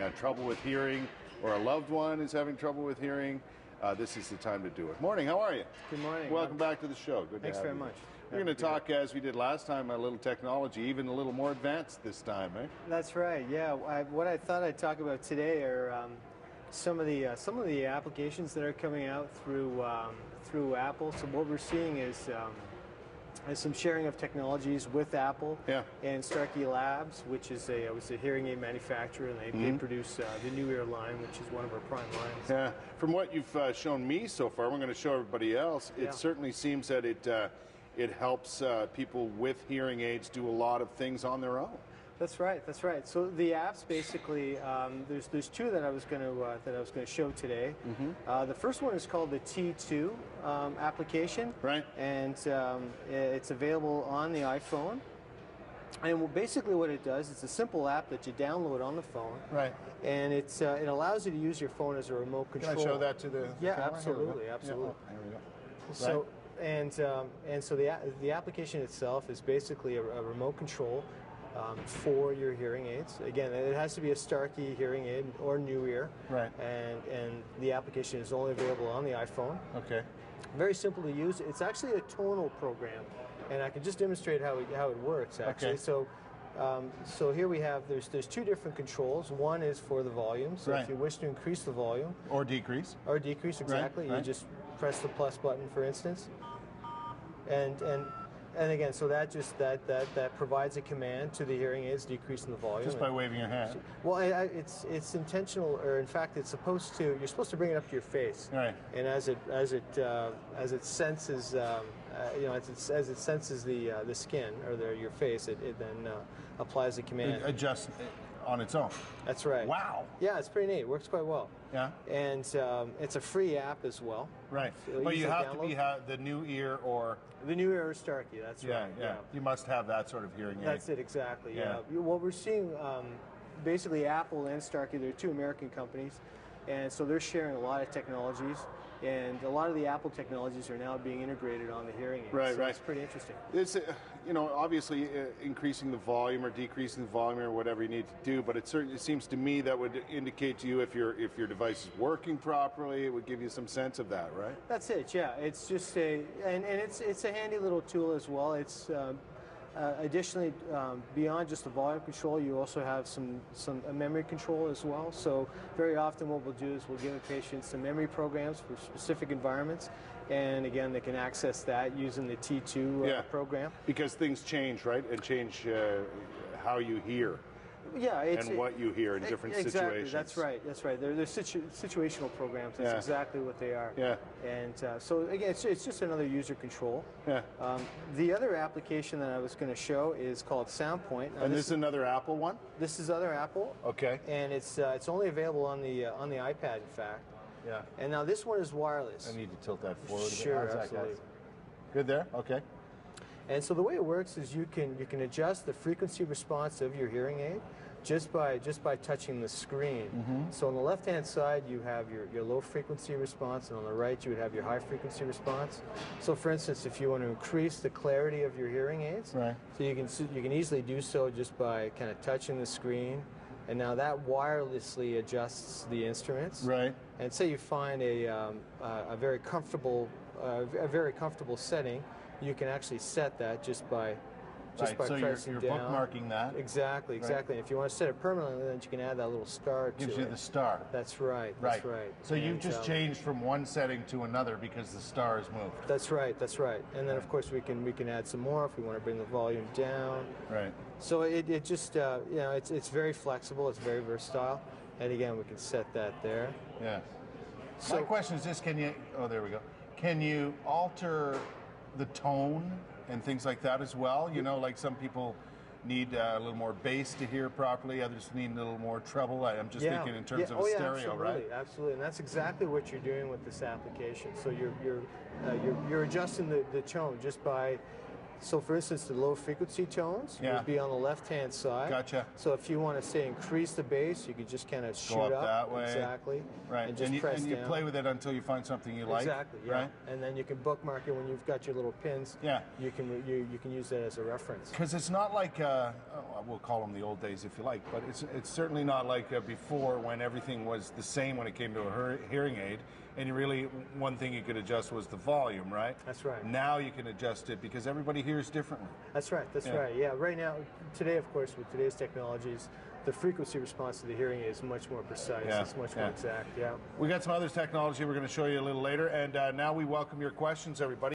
Trouble with hearing, or a loved one is having trouble with hearing, this is the time to do it. Morning, how are you? Good morning. Welcome back to the show. Good to have you. Thanks very much. We're going to talk, as we did last time, a little technology, even a little more advanced this time, eh? That's right. Yeah. What I thought I'd talk about today are some of the applications that are coming out through Apple. So what we're seeing is some sharing of technologies with Apple and Starkey Labs, which is a hearing aid manufacturer, and they produce the New Ear line, which is one of our prime lines. Yeah. From what you've shown me so far, we're going to show everybody else. It certainly seems that it helps people with hearing aids do a lot of things on their own. That's right. That's right. So the apps basically, there's two that I was going to show today. The first one is called the T2 application, right? And it's available on the iPhone. And basically, what it does, it's a simple app that you download on the phone, right? And it allows you to use your phone as a remote control. Can I show that to the camera? Absolutely, absolutely. Yeah. There we go. So. And so the application itself is basically a remote control for your hearing aids. Again, it has to be a Starkey hearing aid or New Ear. Right. And the application is only available on the iPhone. Okay. Very simple to use. It's actually a tonal program, and I can just demonstrate how it works. Actually, okay. So here we have there's two different controls. One is for the volume. So if you wish to increase the volume or decrease, exactly, you just press the plus button, for instance. And again, so that provides a command to the hearing aids decreasing the volume. Just by waving your hand. Well, it's intentional, or in fact, you're supposed to bring it up to your face. Right. And as it senses, as it senses the skin or your face, it then applies the command. It adjusts on its own. That's right. Wow. Yeah, it's pretty neat. It works quite well. Yeah. And it's a free app as well. Right. But you have to be the New Ear or the New Ear or Starkey. That's right. Yeah. You must have that sort of hearing aid. That's it, exactly. Yeah. What we're seeing, basically, Apple and Starkey, they're two American companies, and so they're sharing a lot of technologies, and a lot of the Apple technologies are now being integrated on the hearing aids. Right, so it's pretty interesting. It's obviously increasing the volume or decreasing the volume or whatever you need to do, but it seems to me that would indicate to you if your device is working properly. It would give you some sense of that, right? That's it. Yeah, it's just it's a handy little tool as well. It's additionally, beyond just the volume control, you also have some memory control as well. So very often what we'll do is we'll give a patient some memory programs for specific environments, and again, they can access that using the T2 program. Because things change, right? And change how you hear. Yeah, and what you hear in different situations. That's right. They're situational programs. That's exactly what they are. Yeah. And so again, it's just another user control. Yeah. The other application that I was going to show is called SoundPoint. Now, and this is another Apple one? This is other Apple. Okay. And it's only available on the iPad, in fact. Yeah. And now this one is wireless. I need to tilt that forward a bit. Sure, absolutely. Good there. Okay. And so the way it works is you can adjust the frequency response of your hearing aid just by touching the screen. So on the left-hand side you have your low frequency response, and on the right you would have your high frequency response. So for instance, if you want to increase the clarity of your hearing aids, right. So you can easily do so just by kind of touching the screen, and now that wirelessly adjusts the instruments. Right. And say you find a very comfortable setting, you can actually set that just by pressing you're down. Bookmarking that. Exactly. Right. And if you want to set it permanently, then you can add that little star to it. Gives you the star. That's right. So you've just changed from one setting to another because the star has moved. That's right. And then of course we can add some more if we want to bring the volume down. Right. So it just it's very flexible. It's very versatile. And again, we can set that there. Yeah. So my question is this: there we go. Can you alter the tone and things like that as well? Like some people need a little more bass to hear properly, others need a little more treble. I'm just thinking in terms of stereo, absolutely, right? Absolutely, and that's exactly what you're doing with this application. So you're adjusting the tone just by So for instance, the low frequency tones would be on the left-hand side. Gotcha. So if you want to say increase the bass, you could just kind of shoot up that way. Exactly. Right. And just press down. You play with it until you find something you like. Exactly. Yeah. Right. And then you can bookmark it when you've got your little pins. Yeah. You can use that as a reference. Because it's not like we'll call them the old days if you like, but it's certainly not like before when everything was the same when it came to a hearing aid. And you really, one thing you could adjust was the volume, right? That's right. Now you can adjust it because everybody hears differently. That's right. That's right. Yeah. Right now, today, of course, with today's technologies, the frequency response to the hearing aid is much more precise. Yeah. It's much more exact. Yeah. We got some other technology we're going to show you a little later, and now we welcome your questions, everybody.